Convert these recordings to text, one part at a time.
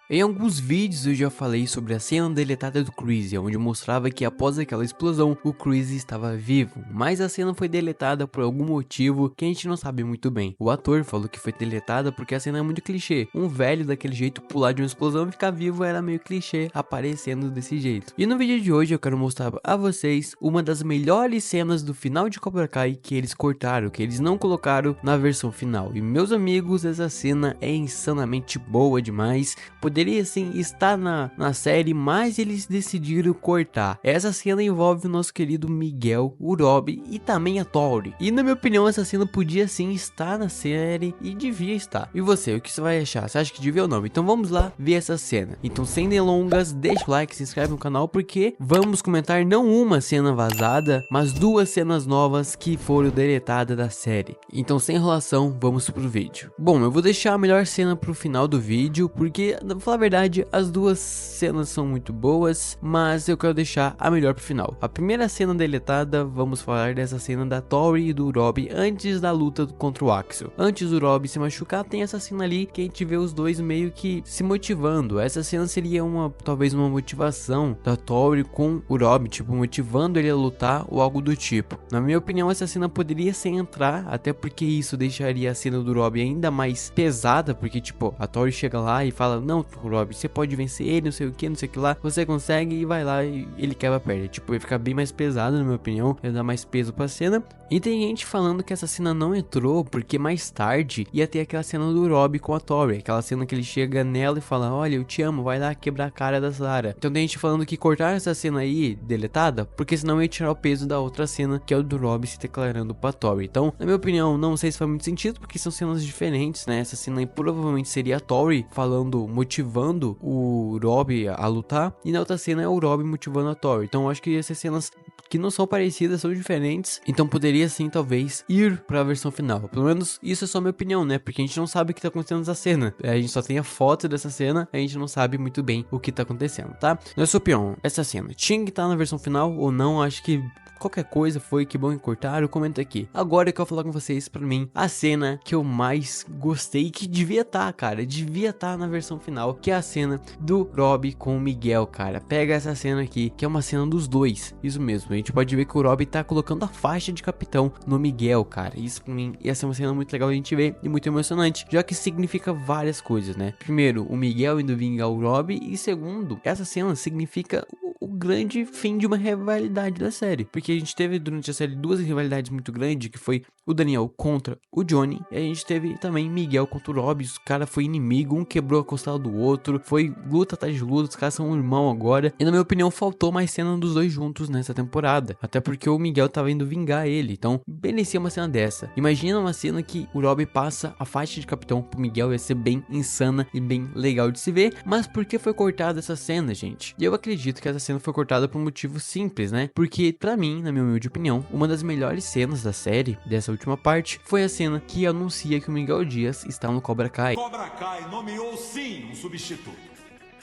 Em alguns vídeos eu já falei sobre a cena deletada do Chris, onde mostrava que após aquela explosão, o Chris estava vivo, mas a cena foi deletada por algum motivo que a gente não sabe muito bem. O ator falou que foi deletada porque a cena é muito clichê, um velho daquele jeito pular de uma explosão e ficar vivo era meio clichê aparecendo desse jeito. E no vídeo de hoje eu quero mostrar a vocês uma das melhores cenas do final de Cobra Kai que eles cortaram, que eles não colocaram na versão final. E meus amigos, essa cena é insanamente boa demais. Poderia sim estar na série, mas eles decidiram cortar. Essa cena envolve o nosso querido Miguel, o Robbie e também a Tori. E na minha opinião essa cena podia sim estar na série e devia estar. E você, o que você vai achar? Você acha que devia ou não? Então vamos lá ver essa cena. Então sem delongas, deixa o like, se inscreve no canal porque vamos comentar não uma cena vazada, mas duas cenas novas que foram deletadas da série. Então sem enrolação, vamos pro vídeo. Bom, eu vou deixar a melhor cena pro final do vídeo porque, pra falar a verdade, as duas cenas são muito boas, mas eu quero deixar a melhor pro final. A primeira cena deletada, vamos falar dessa cena da Tori e do Robbie antes da luta contra o Axel. Antes do Robbie se machucar, tem essa cena ali que a gente vê os dois meio que se motivando. Essa cena seria talvez uma motivação da Tori com o Robbie, tipo, motivando ele a lutar ou algo do tipo. Na minha opinião, essa cena poderia sem entrar, até porque isso deixaria a cena do Robbie ainda mais pesada, porque tipo, a Tori chega lá e fala, não, Robbie, você pode vencer ele, não sei o que, não sei o que lá, você consegue, e vai lá e ele quebra a perna. Tipo, vai ficar bem mais pesado na minha opinião, vai dar mais peso pra cena. E tem gente falando que essa cena não entrou porque mais tarde ia ter aquela cena do Robbie com a Tori, aquela cena que ele chega nela e fala, olha, eu te amo, vai lá quebrar a cara da Sarah. Então tem gente falando que cortaram essa cena aí, deletada, porque senão ia tirar o peso da outra cena, que é o do Robbie se declarando pra Tori. Então, na minha opinião, não sei se faz muito sentido, porque são cenas diferentes, né? Essa cena aí provavelmente seria a Tori falando, motivando o Robbie a lutar, e na outra cena é o Robbie motivando a Tori. Então eu acho que essas cenas que não são parecidas, são diferentes, então poderia sim talvez ir pra versão final. Pelo menos isso é só minha opinião, né? Porque a gente não sabe o que tá acontecendo nessa cena, a gente só tem a foto dessa cena, a gente não sabe muito bem o que tá acontecendo, tá? Na sua opinião, essa cena tinha que estar na versão final ou não? Acho que qualquer coisa foi, que bom que cortaram, comenta aqui. Agora eu quero falar com vocês, pra mim, a cena que eu mais gostei, que devia estar, cara, devia estar na versão final, que é a cena do Robbie com o Miguel, cara. Pega essa cena aqui, que é uma cena dos dois, isso mesmo, a gente pode ver que o Robbie tá colocando a faixa de capitão no Miguel, cara. Isso pra mim ia ser uma cena muito legal de a gente ver e muito emocionante, já que significa várias coisas, né? Primeiro, o Miguel indo vingar o Robbie, e segundo, essa cena significa o grande fim de uma rivalidade da série, porque a gente teve durante a série duas rivalidades muito grandes, que foi o Daniel contra o Johnny, e a gente teve também Miguel contra o Robbie. O cara foi inimigo, um quebrou a costela do outro, foi luta atrás de luta, os caras são um irmão agora, e na minha opinião faltou mais cena dos dois juntos nessa temporada, até porque o Miguel tava indo vingar ele, então merecia uma cena dessa. Imagina uma cena que o Robbie passa a faixa de capitão pro Miguel, ia ser bem insana e bem legal de se ver. Mas por que foi cortada essa cena, gente? E eu acredito que essa cena foi cortada por um motivo simples, né? Porque pra mim, na minha humilde opinião, uma das melhores cenas da série, dessa última parte, foi a cena que anuncia que o Miguel Dias está no Cobra Kai. Cobra Kai nomeou sim um substituto.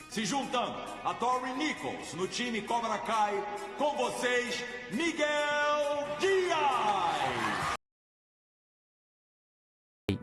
Se juntando a Tori Nichols no time Cobra Kai, com vocês, Miguel Dias!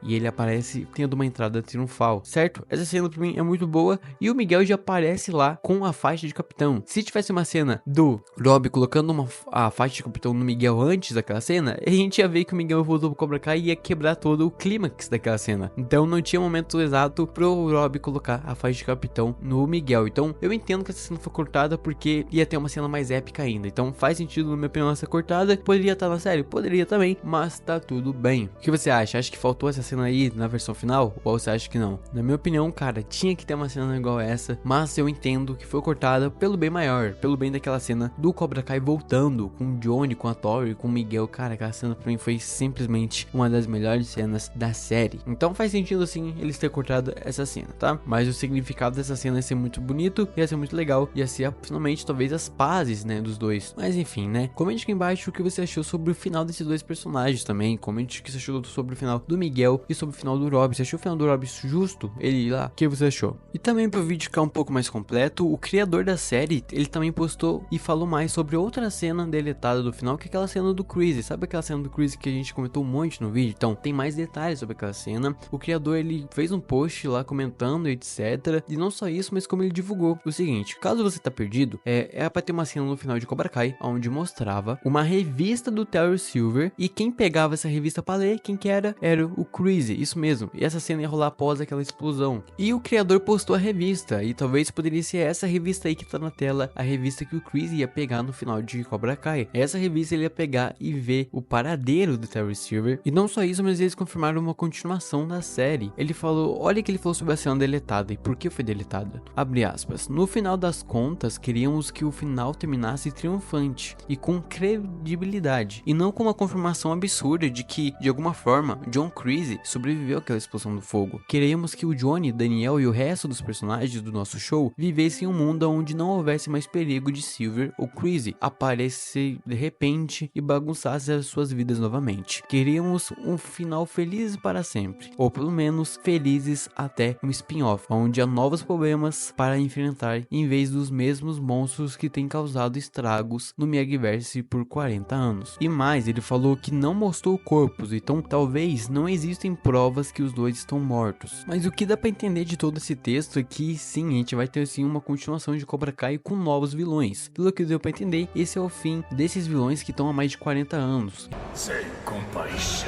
E ele aparece tendo uma entrada triunfal, certo? Essa cena pra mim é muito boa, e o Miguel já aparece lá com a faixa de capitão. Se tivesse uma cena do Robbie colocando a faixa de capitão no Miguel antes daquela cena, a gente ia ver que o Miguel voltou pro Cobra Kai e ia quebrar todo o clímax daquela cena. Então não tinha momento exato pro Robbie colocar a faixa de capitão no Miguel. Então eu entendo que essa cena foi cortada porque ia ter uma cena mais épica ainda. Então faz sentido, na minha opinião, essa cortada. Poderia estar na série? Poderia também, mas tá tudo bem. O que você acha? Acha que faltou essa cena aí na versão final, ou você acha que não? Na minha opinião, cara, tinha que ter uma cena igual essa, mas eu entendo que foi cortada pelo bem maior, pelo bem daquela cena do Cobra Kai voltando com o Johnny, com a Tori, com o Miguel. Cara, aquela cena pra mim foi simplesmente uma das melhores cenas da série. Então faz sentido sim eles ter cortado essa cena, tá? Mas o significado dessa cena ia ser muito bonito, ia ser muito legal, ia ser finalmente talvez as pazes, né, dos dois. Mas enfim, né? Comente aqui embaixo o que você achou sobre o final desses dois personagens também. Comente o que você achou sobre o final do Miguel e sobre o final do Rob. Você achou o final do Rob justo? Ele ir lá? O que você achou? E também pro vídeo ficar um pouco mais completo, o criador da série, ele também postou e falou mais sobre outra cena deletada do final, que é aquela cena do Chris. Sabe aquela cena do Chris que a gente comentou um monte no vídeo? Então, tem mais detalhes sobre aquela cena. O criador, ele fez um post lá comentando, etc. E não só isso, mas como ele divulgou o seguinte: caso você tá perdido, é pra ter uma cena no final de Cobra Kai, onde mostrava uma revista do Terry Silver, e quem pegava essa revista pra ler, quem que era? Era o Chris, isso mesmo. E essa cena ia rolar após aquela explosão. E o criador postou a revista, e talvez poderia ser essa revista aí que tá na tela, a revista que o Chris ia pegar no final de Cobra Kai. Essa revista ele ia pegar e ver o paradeiro do Terry Silver. E não só isso, mas eles confirmaram uma continuação da série. Ele falou, olha que ele falou sobre a cena deletada e por que foi deletada. Abre aspas. No final das contas, queríamos que o final terminasse triunfante e com credibilidade, e não com uma confirmação absurda de que, de alguma forma, John Kreese sobreviveu àquela explosão do fogo. Queríamos que o Johnny, Daniel e o resto dos personagens do nosso show vivessem em um mundo onde não houvesse mais perigo de Silver ou Kreese aparecer de repente e bagunçasse as suas vidas novamente. Queríamos um final feliz para sempre, ou pelo menos felizes até um spin-off, onde há novos problemas para enfrentar em vez dos mesmos monstros que têm causado estragos no Miyagiverse por 40 anos. E mais, ele falou que não mostrou corpos, então talvez não existem provas que os dois estão mortos. Mas o que dá pra entender de todo esse texto é que sim, a gente vai ter sim uma continuação de Cobra Kai com novos vilões. Pelo que deu pra entender, esse é o fim desses vilões que estão há mais de 40 anos. Sem compaixão.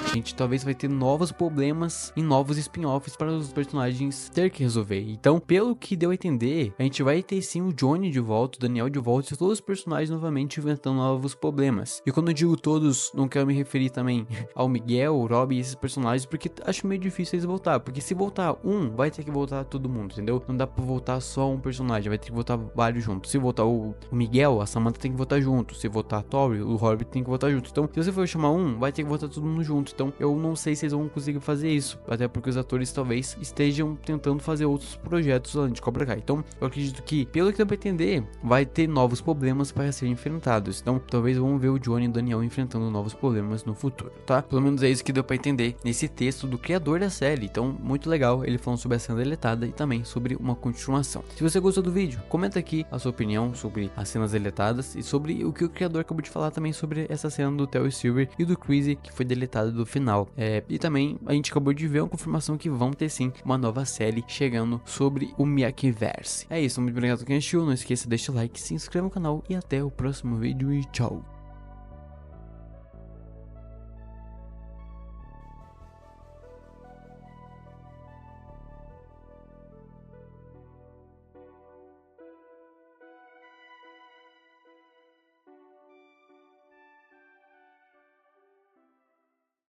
A gente talvez vai ter novos problemas e novos spin-offs para os personagens ter que resolver. Então, pelo que deu a entender, a gente vai ter sim o Johnny de volta, o Daniel de volta e todos os personagens novamente inventando novos problemas. E quando eu digo todos, não quero me referir também ao Miguel, o Rob e esses personagens, porque acho meio difícil eles voltar. Porque se voltar um, vai ter que voltar todo mundo, entendeu? Não dá pra voltar só um personagem, vai ter que voltar vários juntos. Se voltar o Miguel, a Samantha tem que voltar junto. Se voltar a Tori, o Rob tem que voltar junto. Então, se você for chamar um, vai ter que voltar todo mundo junto. Então, eu não sei se eles vão conseguir fazer isso, até porque os atores talvez estejam tentando fazer outros projetos além de Cobra Kai. Então, eu acredito que, pelo que deu pra entender, vai ter novos problemas para serem enfrentados. Então, talvez vamos ver o Johnny e o Daniel enfrentando novos problemas no futuro, tá? Pelo menos é isso que deu pra entender nesse texto do criador da série. Então, muito legal ele falando sobre a cena deletada e também sobre uma continuação. Se você gostou do vídeo, comenta aqui a sua opinião sobre as cenas deletadas e sobre o que o criador acabou de falar também sobre essa cena do Terry Silver e do Kreese que foi deletada do final. E também a gente acabou de ver uma confirmação que vão ter sim uma nova série chegando sobre o Miyagiverse. É isso, muito obrigado por quem assistiu, não esqueça de deixar o like, se inscreva no canal e até o próximo vídeo e tchau.